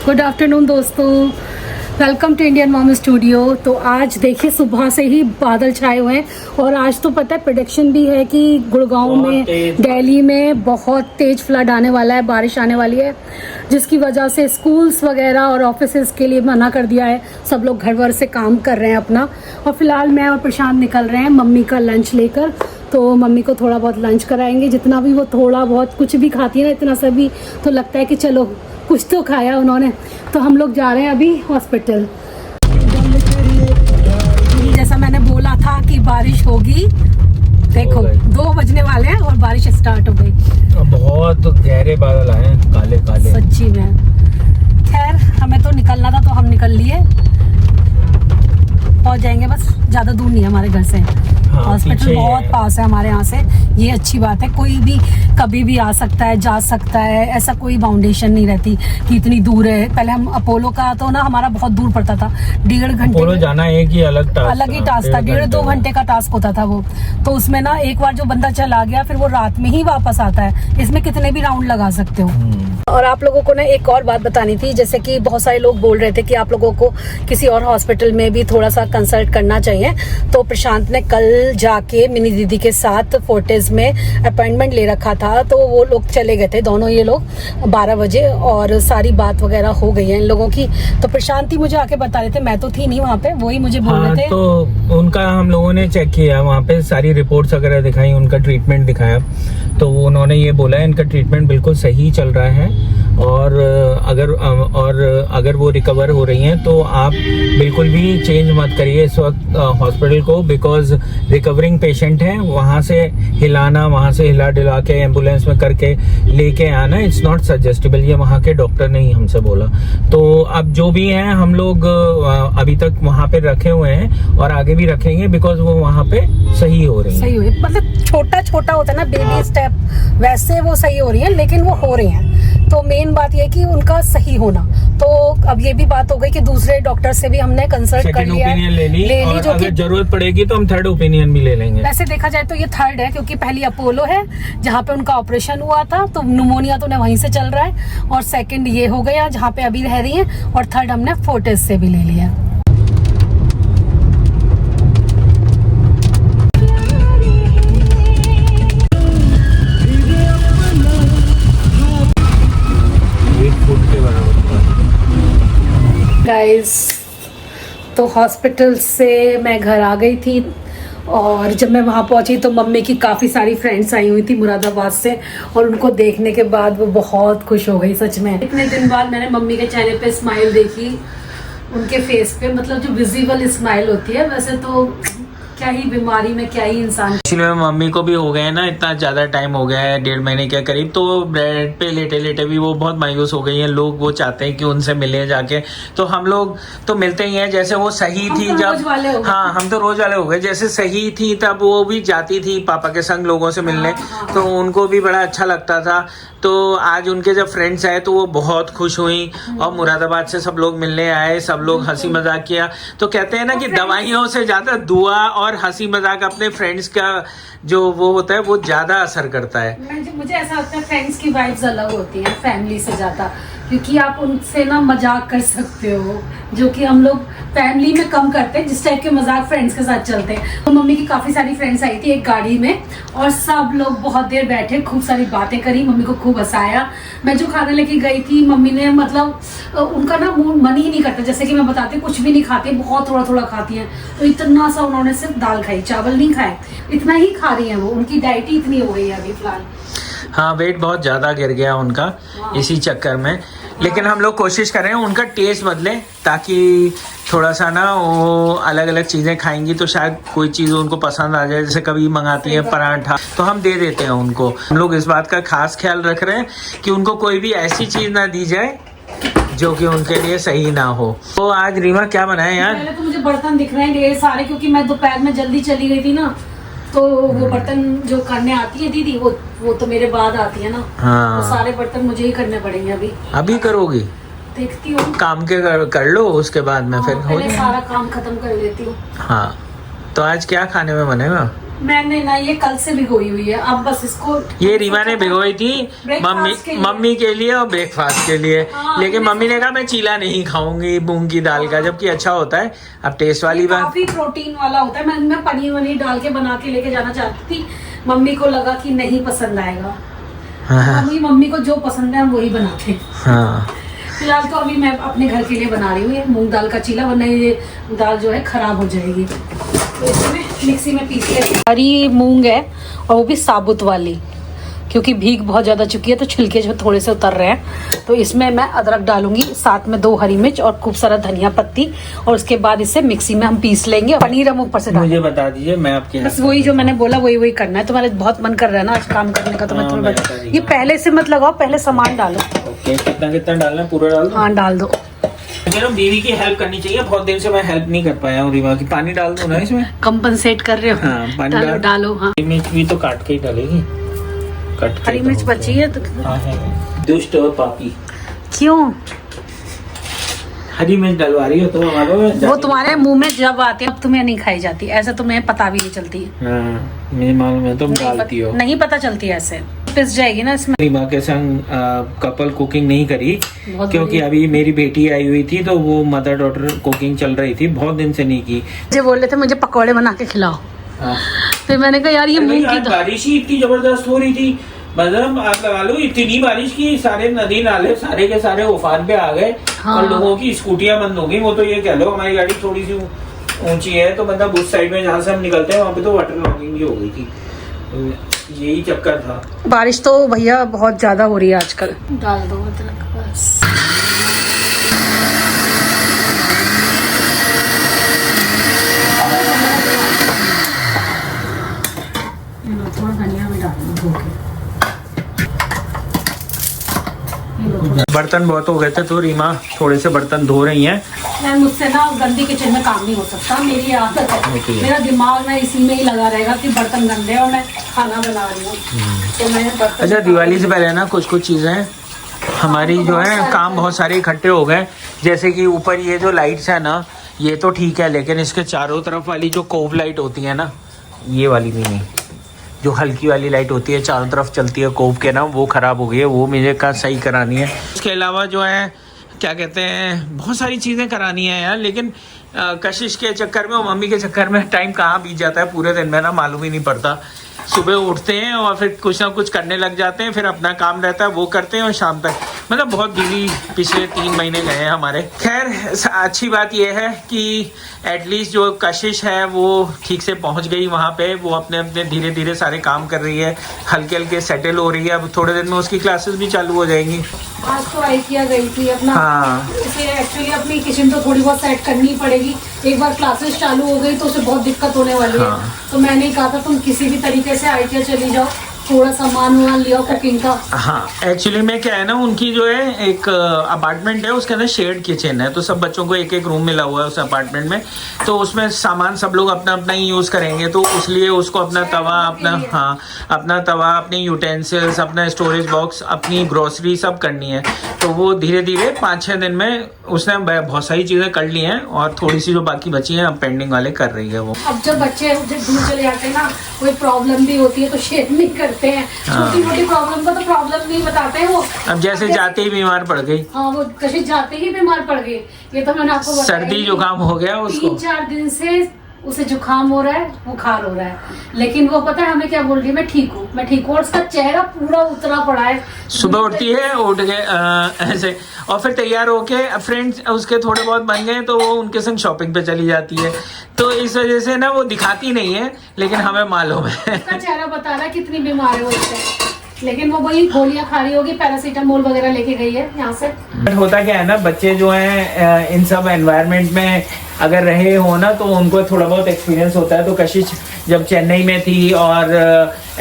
Good afternoon दोस्तों, welcome to Indian mom studio. तो आज देखिए सुबह से ही बादल छाए हुए हैं और आज तो पता है प्रेडिक्शन भी है कि गुड़गांव में, दिल्ली में बहुत तेज फ्लड आने वाला है, बारिश आने वाली है, जिसकी वजह से स्कूल्स वगैरह और ऑफिसेज के लिए मना कर दिया है। सब लोग घर वर से काम कर रहे हैं अपना। और फिलहाल मैं और प्रशांत निकल रहे हैं मम्मी का लंच लेकर। तो मम्मी को थोड़ा बहुत लंच कराएंगे, जितना भी वो थोड़ा बहुत कुछ भी खाती है ना, इतना सा भी तो लगता है कि चलो कुछ तो खाया उन्होंने। तो हम लोग जा रहे हैं अभी हॉस्पिटल। जैसा मैंने बोला था कि बारिश होगी, देखो 2 बजने वाले हैं और बारिश स्टार्ट हो गई। बहुत गहरे बादल आए हैं, काले काले सच्ची में। खैर हमें तो निकलना था तो हम निकल लिए, पहुंच जाएंगे, बस ज्यादा दूर नहीं है हमारे घर से। हॉस्पिटल बहुत पास है हमारे यहाँ से, ये अच्छी बात है। कोई भी कभी भी आ सकता है, जा सकता है, ऐसा कोई बाउंडेशन नहीं रहती कि इतनी दूर है। पहले हम अपोलो का तो ना हमारा बहुत दूर पड़ता था, 1.5 घंटे अपोलो जाना एक ही अलग ही टास्क था, 1.5-2 घंटे का टास्क होता था वो। तो उसमें ना एक बार जो बंदा चला गया फिर वो रात में ही वापस आता है। इसमें कितने भी राउंड लगा सकते हो। और आप लोगों को ना एक और बात बतानी थी, जैसे कि बहुत सारे लोग बोल रहे थे कि आप लोगों को किसी और हॉस्पिटल में भी थोड़ा सा कंसल्ट करना चाहिए। तो प्रशांत ने कल जाके मिनी दीदी के साथ फोर्टिस में अपॉइंटमेंट ले रखा था, तो वो लोग चले गए थे दोनों ये लोग 12 बजे और सारी बात वगैरह हो गई है इन लोगों की। तो प्रशांत ही मुझे आके बता रहे थे, मैं तो थी नहीं वहाँ पे, वही मुझे बोल रहे थे। तो उनका हम लोगों ने चेक किया, वहाँ पे सारी रिपोर्ट्स वगैरह दिखाई, उनका ट्रीटमेंट दिखाया, तो उन्होंने ये बोला है इनका ट्रीटमेंट बिल्कुल सही चल रहा है और अगर वो रिकवर हो रही हैं तो आप बिल्कुल भी चेंज मत करिए इस वक्त हॉस्पिटल को, बिकॉज रिकवरिंग पेशेंट हैं। वहाँ से हिलाना, वहाँ से हिला डिला के एम्बुलेंस में करके लेके आना, इट्स नॉट सजेस्टेबल। ये वहाँ के डॉक्टर ने ही हमसे बोला। तो अब जो भी हैं हम लोग अभी तक वहाँ पे रखे हुए हैं और आगे भी रखेंगे, बिकॉज वो वहाँ पे सही हो रही है। मतलब छोटा छोटा होता है ना, बेबी स्टेप, वैसे वो सही हो रही है, लेकिन वो हो रही है। तो मेन बात ये कि उनका सही होना। तो अब ये भी बात हो गई कि दूसरे डॉक्टर से भी हमने कंसल्ट कर लिया, ले ली और जो अगर जरूरत पड़ेगी तो हम थर्ड ओपिनियन भी ले लेंगे। वैसे देखा जाए तो ये थर्ड है, क्योंकि पहली अपोलो है जहाँ पे उनका ऑपरेशन हुआ था, तो न्यूमोनिया तो वहीं से चल रहा है, और सेकंड ये हो गया जहाँ पे अभी रह रही है, और थर्ड हमने फोर्टिस से भी ले लिया। गाइस, तो हॉस्पिटल से मैं घर आ गई थी और जब मैं वहाँ पहुँची तो मम्मी की काफ़ी सारी फ्रेंड्स आई हुई थी मुरादाबाद से, और उनको देखने के बाद वो बहुत खुश हो गई। सच में इतने दिन बाद मैंने मम्मी के चेहरे पे स्माइल देखी, उनके फेस पे, मतलब जो विजिबल स्माइल होती है। वैसे तो क्या ही बीमारी में क्या ही इंसान। इसलिए मम्मी को भी हो गए ना, इतना ज्यादा टाइम हो गया है, 1.5 महीने के करीब, तो बेड पे लेटे लेटे भी वो बहुत मायूस हो गई हैं। लोग वो चाहते हैं कि उनसे मिले जाके, तो हम लोग तो मिलते ही हैं। जैसे वो सही थी तो जब, हाँ हम तो रोज वाले हो गए। जैसे सही थी तब वो भी जाती थी पापा के संग लोगों से मिलने, तो उनको भी बड़ा अच्छा लगता था। तो आज उनके जब फ्रेंड्स आए तो वो बहुत खुश हुई, और मुरादाबाद से सब लोग मिलने आए, सब लोग हंसी मजाक किया। तो कहते हैं ना कि दवाइयों से ज्यादा दुआ और हंसी मजाक अपने फ्रेंड्स का जो वो होता है वो ज्यादा असर करता है। मुझे ऐसा लगता है फ्रेंड्स की वाइब्स अलग होती है फैमिली से ज्यादा, क्योंकि आप उनसे ना मजाक कर सकते हो, जो कि हम लोग फैमिली में कम करते हैं, जिस टाइप के मजाक फ्रेंड्स के साथ चलते हैं। तो मम्मी की काफी सारी फ्रेंड्स आई थी एक गाड़ी में, और सब लोग बहुत देर बैठे, खूब सारी बातें करी, मम्मी को खूब हंसाया। मैं जो खाना लेके गई थी, मम्मी ने मतलब उनका ना मन ही नहीं करता, जैसे कि मैं बताती हूँ, कुछ भी नहीं खाती, बहुत थोड़ा थोड़ा खाती हैं। तो इतना सा उन्होंने सिर्फ दाल खाई, चावल नहीं खाए, इतना ही खा रही है वो। उनकी डाइट ही इतनी हो गई है अभी फिलहाल। हाँ, वेट बहुत ज्यादा गिर गया उनका इसी चक्कर में। लेकिन हम लोग कोशिश कर रहे हैं उनका टेस्ट बदले, ताकि थोड़ा सा ना वो अलग अलग चीज़ें खाएंगी तो शायद कोई चीज़ उनको पसंद आ जाए। जैसे कभी मंगाती है पराठा, तो हम दे देते हैं उनको। हम लोग इस बात का खास ख्याल रख रहे हैं कि उनको कोई भी ऐसी चीज़ ना दी जाए जो कि उनके लिए सही ना हो। तो आज रीमा क्या बनाए यार? पहले तो मुझे बर्तन दिख रहे हैं ढेर सारे, क्योंकि मैं दोपहर में जल्दी चली गई थी ना, तो वो बर्तन जो करने आती है दीदी, वो तो मेरे बाद आती है ना। हाँ, तो सारे बर्तन मुझे ही करने पड़ेंगे अभी करोगी? देखती हूँ, काम के कर लो, उसके बाद में फिर हो जाए, सारा काम खत्म कर लेती हूँ। हाँ, तो आज क्या खाने में बनेगा? मैंने ना ये कल से भिगोई हुई है, अब बस इसको ये रीमा ने भिगोई थी मम्मी के लिए और ब्रेकफास्ट के लिए। लेकिन मम्मी ने कहा मैं चीला नहीं खाऊंगी मूंग की दाल का, जबकि अच्छा होता है। अब टेस्ट वाली बात, काफी प्रोटीन वाला होता है। मैं पनीर वनीर डाल के बना के लेके जाना चाहती थी, मम्मी को लगा कि नहीं पसंद आएगा। मम्मी को जो पसंद है हम वही बनाते हैं। हाँ। फिलहाल तो अभी मैं अपने घर के लिए बना रही हूँ ये मूंग दाल का चीला, वरना ये दाल जो है खराब हो जाएगी। तो इसमें मिक्सी में पीस के, हरी मूंग है और वो भी साबुत वाली, क्योंकि भीग बहुत ज्यादा चुकी है तो छिलके जो थोड़े से उतर रहे हैं। तो इसमें मैं अदरक डालूंगी, साथ में 2 हरी मिर्च और खूब सारा धनिया पत्ती, और उसके बाद इसे मिक्सी में हम पीस लेंगे। पनीर हम ऊपर से मुझे बता दीजिए, मैं आपके बस वही जो मैंने बोला वही करना है। तुम्हारा बहुत मन कर रहा है ना आज काम करने का, तो मैं तुम्हें बता, ये पहले से मत लगाओ, पहले सामान डालो। ओके, कितना डालना है? पूरा डाल दो? हाँ डाल दो। दीदी की हेल्प करनी चाहिए, बहुत देर से मैं हेल्प नहीं कर पाया हूँ रीमा की। पानी डाल दो ना इसमें, कंपनसेट कर रहे हो? हाँ, पानी डालो। हाँ, मिर्च भी तो काट के ही डालेगी। हरी मिर्च बची है तो दुष्ट और पापी क्यों हरी मिर्च डलवा रही हो तो हमारे वो तुम्हारे मुंह में जब आती है, अब तुम्हें नहीं खाई जाती, ऐसा तुम्हें पता भी नहीं चलती है। मुझे मालूम है, तुम डालती हो। नहीं पता चलती है, ऐसे पिस जाएगी ना इसमें। रीमा के संग कपल कुकिंग नहीं करी, क्योंकि अभी मेरी बेटी आई हुई थी तो वो मदर डॉटर कुकिंग चल रही थी, बहुत दिन से नहीं की। मुझे बोल रहे थे मुझे पकौड़े बना के खिलाओ। फिर मैंने कहा यार ये मूंग की बारिश ही इतनी जबरदस्त हो रही थी, मतलब आप लगा लो इतनी बारिश की सारे नदी नाले सारे के सारे उफान पे आ गए। हाँ। और लोगों की स्कूटियां बंद हो गई। वो तो ये कह लो हमारी गाड़ी थोड़ी सी ऊंची है, तो मतलब उस साइड में जहाँ से हम निकलते हैं वहाँ पे तो वाटर लॉगिंग भी हो गई थी। तो यही चक्कर था। बारिश तो भैया बहुत ज्यादा हो रही है आजकल। डाल दो अदरक बस। थोड़ा धनिया भी डाल दो। बर्तन बहुत हो गए थे तो रीमा थोड़े से बर्तन धो रही हैं। मैं मुझसे ना गंदी किचन में काम नहीं हो सकता, मेरी आदत है। मेरा दिमाग ना इसी में ही लगा रहेगा कि बर्तन गंदे और मैं खाना बना रही हूँ, तो मैं बर्तन। अच्छा, दिवाली से पहले ना कुछ चीजें हमारी जो है काम बहुत सारे इकट्ठे हो गए। जैसे कि ऊपर ये जो लाइट्स है ना, ये तो ठीक है, लेकिन इसके चारों तरफ वाली जो कोव लाइट होती है ना, ये वाली भी नहीं, जो हल्की वाली लाइट होती है चारों तरफ चलती है कोव के ना, वो ख़राब हो गई है, वो मुझे का सही करानी है। उसके अलावा जो है क्या कहते हैं, बहुत सारी चीज़ें करानी है यार, लेकिन कशिश के चक्कर में और मम्मी के चक्कर में टाइम कहाँ बीत जाता है पूरे दिन में ना मालूम ही नहीं पड़ता। सुबह उठते हैं और फिर कुछ ना कुछ करने लग जाते हैं, फिर अपना काम रहता है वो करते हैं और शाम तक मतलब बहुत बिजी पिछले 3 महीने गए हैं हमारे। खैर अच्छी बात यह है कि एटलीस्ट जो कशिश है वो ठीक से पहुंच गई वहाँ पे, वो अपने अपने धीरे धीरे सारे काम कर रही है, हल्के हल्के सेटल हो रही है। अब थोड़े दिन में उसकी क्लासेस भी चालू हो जाएंगी। आज तो आइकिया गई थी अपना। हाँ, इसे एक्चुअली अपनी किचन तो थोड़ी बहुत सेट करनी पड़ेगी। एक बार क्लासेस चालू हो गई तो उसे बहुत दिक्कत होने वाली है। तो मैंने कहा था तुम किसी भी तरीके से आइकिया चली जाओ, थोड़ा सामान वामान लिया कुकिंग का। हाँ, एक्चुअली में क्या है ना, उनकी जो है एक अपार्टमेंट है, उसके अंदर शेयर्ड किचन है, तो सब बच्चों को एक एक रूम मिला हुआ है उस अपार्टमेंट में, तो उसमें सामान सब लोग अपना अपना ही यूज़ करेंगे, तो उसलिए उसको अपना तवा, अपना तवा, अपने यूटेंसिल्स, अपना स्टोरेज बॉक्स, अपनी ग्रोसरी सब करनी है। तो वो धीरे धीरे 5-6 दिन में उसने बहुत सारी चीज़ें कर ली हैं और थोड़ी सी जो बाकी बची हैं अब पेंडिंग वाले कर रही है वो। अब जब बच्चे दूर चले जाते हैं ना, कोई प्रॉब्लम भी होती है तो शेयर नहीं करते हैं, छोटी मोटी प्रॉब्लम का तो प्रॉब्लम नहीं बताते हैं वो। अब जैसे जाते ही बीमार पड़ गई। हाँ, वो कशिश जाते ही बीमार पड़ गई। ये तो मैंने आपको बताया, सर्दी जुकाम हो गया उसको। 3-4 दिन से उसे जुकाम हो रहा है, बुखार हो रहा है, लेकिन वो पता है हमें क्या बोल रही है, मैं ठीक हूँ, और उसका चेहरा पूरा उतरा पड़ा है। सुबह उठती है, उठ के ऐसे और फिर तैयार होके फ्रेंड्स उसके थोड़े बहुत बन गए तो वो उनके संग शॉपिंग पे चली जाती है, तो इस वजह से ना वो दिखाती नहीं है, लेकिन हमें मालूम है उसका चेहरा बता रहा है कितनी बीमार है वो उससे। लेकिन वो वही गोलियां खा रही होगी, पैरासीटामोल वगैरह लेके गई है यहाँ से। होता क्या है ना, बच्चे जो हैं इन सब एनवायरनमेंट में अगर रहे हो ना तो उनको थोड़ा बहुत एक्सपीरियंस होता है। तो कशिश जब चेन्नई में थी और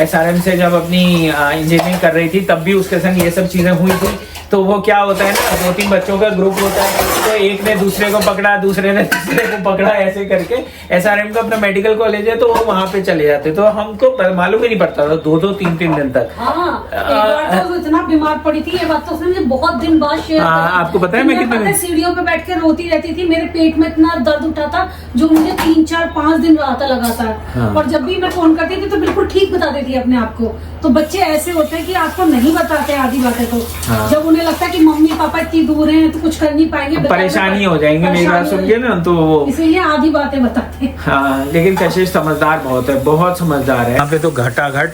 SRM से जब अपनी इंजीनियरिंग कर रही थी तब भी उसके संग ये सब चीज़ें हुई थी। तो वो क्या होता है ना, 2-3 बच्चों का ग्रुप होता है, तो एक ने दूसरे को पकड़ा, दूसरे ने तीसरे को पकड़ा, ऐसे करके SRM का अपना मेडिकल कॉलेज है तो वो वहाँ पे चले जाते, तो हमको मालूम ही नहीं पड़ता था 2-2, 3-3 दिन तक। हाँ, तो इतना बीमार पड़ी थी, ये बात तो उसने मुझे बहुत दिन बाद शेयर। आपको पता है मैं कितने सीढ़ियों पे बैठ के रोती रहती थी, मेरे पेट में इतना दर्द उठा था जो मुझे 3, 4, 5 दिन रहा था लगातार। हाँ। और जब भी मैं फोन करती थी तो बिल्कुल ठीक बता देती है अपने आप को। तो बच्चे ऐसे होते हैं कि आपको नहीं बताते आधी बातें तो। हाँ। जब उन्हें लगता है कि मम्मी पापा इतनी दूर हैं तो कुछ कर नहीं पाएंगे, परेशानी हो जाएंगे मेरी बात सुन के ना, तो वो इसीलिए आधी बातें बताते हैं। हाँ, लेकिन कशिश समझदार बहुत है, बहुत समझदार है। यहाँ पे तो घटाघट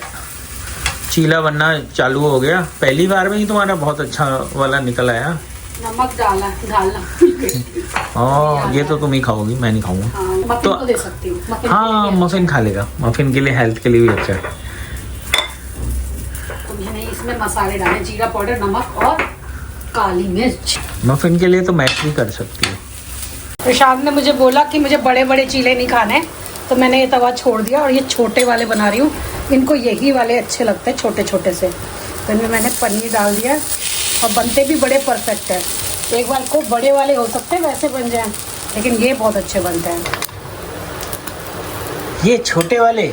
चीला बनना चालू हो गया। पहली बार में ही तुम्हारा बहुत अच्छा वाला निकल आया। नमक डालना। ये तो तुम ही खाओगी, मैं नहीं खाऊंगा। मफिन तो को दे सकती हूँ। मफिन हाँ, के लिए मफिन खा लेगा, मफिन के लिए, हेल्थ के लिए भी अच्छा है। तो मैंने इसमें मसाले डाले, जीरा पाउडर, नमक और काली मिर्च। मफिन के लिए तो मैच भी कर सकती है। प्रशांत ने मुझे बोला कि मुझे बड़े बड़े चीले नहीं खाने, तो मैंने ये तवा छोड़ दिया और ये छोटे वाले बना रही हूँ। इनको यही वाले अच्छे लगते हैं, छोटे छोटे से। तो इनमें मैंने पनीर डाल दिया और बनते भी बड़े परफेक्ट है। एक बार को बड़े वाले हो सकते हैं वैसे बन जाएं, लेकिन ये बहुत अच्छे बनते हैं। ये छोटे वाले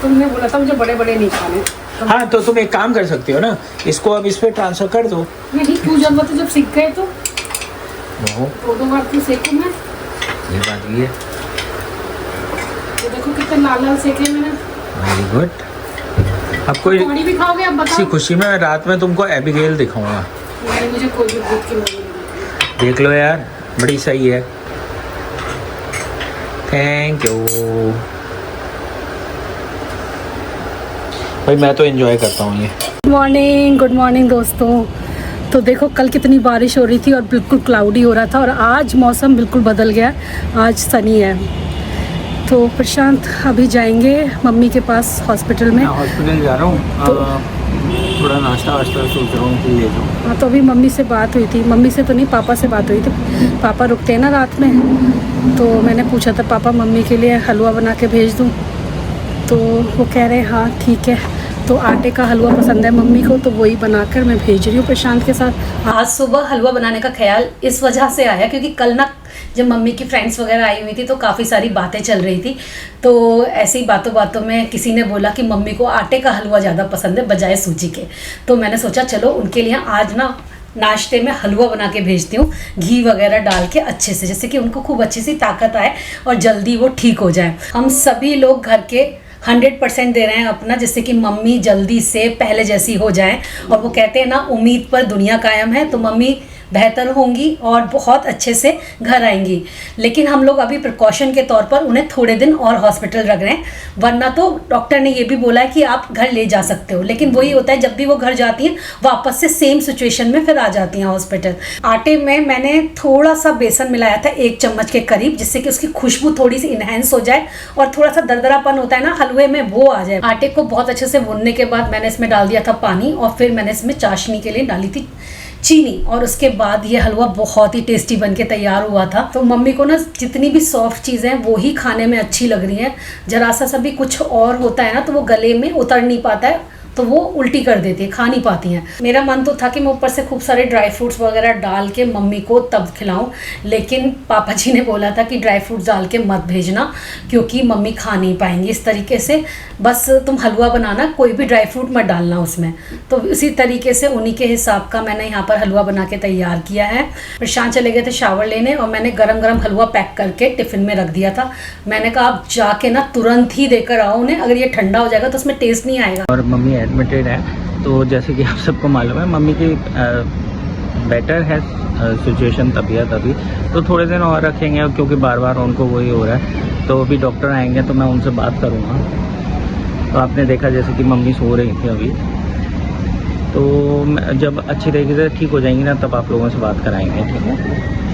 तुमने बोला था मुझे बड़े बड़े नहीं खाने। तो हाँ, तो तुम एक काम कर सकती हो ना, इसको अब इस पे ट्रांसफर कर दो। नहीं, क्यों जरूरत है, जब सीख गए तो ओहो, 2 बार क्यों सेकूं मैं। ये बात भी है। ये देखो कितने लाल लाल सेके मैंने। Very good. अब कोई पकौड़ी भी खाओगे अब इसी बताओ। खुशी में रात में तुमको एबिगेल दिखाऊंगा। नहीं, मुझे कोई भी भूख की नहीं। देख लो यार, बड़ी सही है। थैंक यू भाई, मैं तो एंजॉय करता हूँ ये। गुड मॉर्निंग दोस्तों। तो देखो कल कितनी बारिश हो रही थी और बिल्कुल क्लाउडी हो रहा था, और आज मौसम बिल्कुल बदल गया, आज सनी है। तो प्रशांत अभी जाएंगे मम्मी के पास हॉस्पिटल में। हॉस्पिटल जा रहा हूँ, थोड़ा नाश्ता वाश्ता सोच रहा हूँ कि ले जाऊँ। हाँ, तो अभी मम्मी से बात हुई थी, मम्मी से तो नहीं, पापा से बात हुई थी। पापा रुकते हैं ना रात में, तो मैंने पूछा था पापा मम्मी के लिए हलवा बना के भेज दूँ, तो वो कह रहे हैं हाँ ठीक है। तो आटे का हलवा पसंद है मम्मी को, तो वही बनाकर मैं भेज रही हूँ प्रशांत के साथ। आज सुबह हलवा बनाने का ख्याल इस वजह से आया क्योंकि कल ना जब मम्मी की फ्रेंड्स वगैरह आई हुई थी तो काफ़ी सारी बातें चल रही थी। तो ऐसी बातों बातों में किसी ने बोला कि मम्मी को आटे का हलवा ज़्यादा पसंद है बजाय सूजी के। तो मैंने सोचा चलो उनके लिए आज ना नाश्ते में हलवा बना के भेजती हूँ, घी वगैरह डाल के अच्छे से, जैसे कि उनको खूब अच्छी सी ताकत आए और जल्दी वो ठीक हो जाए। हम सभी लोग घर के 100% दे रहे हैं अपना, जिससे कि मम्मी जल्दी से पहले जैसी हो जाए। और वो कहते हैं ना, उम्मीद पर दुनिया कायम है, तो मम्मी बेहतर होंगी और बहुत अच्छे से घर आएंगी। लेकिन हम लोग अभी प्रिकॉशन के तौर पर उन्हें थोड़े दिन और हॉस्पिटल रख रहे हैं, वरना तो डॉक्टर ने ये भी बोला है कि आप घर ले जा सकते हो। लेकिन वही होता है, जब भी वो घर जाती हैं वापस से सेम सिचुएशन में फिर आ जाती हैं हॉस्पिटल। आटे में मैंने थोड़ा सा बेसन मिलाया था 1 चम्मच के करीब, जिससे कि उसकी खुशबू थोड़ी सी इन्हेंस हो जाए और थोड़ा सा दरदरापन होता है ना हलवे में, वो आ जाए। आटे को बहुत अच्छे से भूनने के बाद मैंने इसमें डाल दिया था पानी, और फिर मैंने इसमें चाशनी के लिए डाली थी चीनी, और उसके बाद ये हलवा बहुत ही टेस्टी बन के तैयार हुआ था। तो मम्मी को ना जितनी भी सॉफ्ट चीज़ें हैं वो ही खाने में अच्छी लग रही हैं। जरा सा भी कुछ और होता है ना तो वो गले में उतर नहीं पाता है, तो वो उल्टी कर देती है, खा नहीं पाती हैं। मेरा मन तो था कि मैं ऊपर से खूब सारे ड्राई फ्रूट्स वगैरह डाल के मम्मी को तब खिलाऊं, लेकिन पापा जी ने बोला था कि ड्राई फ्रूट्स डाल के मत भेजना क्योंकि मम्मी खा नहीं पाएंगी इस तरीके से। बस तुम हलवा बनाना, कोई भी ड्राई फ्रूट मत डालना उसमें। तो इसी तरीके से उन्हीं के हिसाब का मैंने यहाँ पर हलवा बना के तैयार किया है। प्रशांत चले गए थे शावर लेने और मैंने गरम गरम हलवा पैक करके टिफ़िन में रख दिया था। मैंने कहा आप जाके ना तुरंत ही देकर आओ उन्हें, अगर ये ठंडा हो जाएगा तो उसमें टेस्ट नहीं आएगा। और मम्मी एडमिटेड है, तो जैसे कि आप सबको मालूम है मम्मी की बेटर है सिचुएशन, तबीयत अभी, तो थोड़े दिन और रखेंगे क्योंकि बार बार उनको वही हो रहा है। तो अभी डॉक्टर आएंगे तो मैं उनसे बात करूँगा। तो आपने देखा जैसे कि मम्मी सो रही थी अभी, तो जब अच्छी तरीके से ठीक हो जाएंगी ना तब आप लोगों से बात कराएंगे, ठीक है।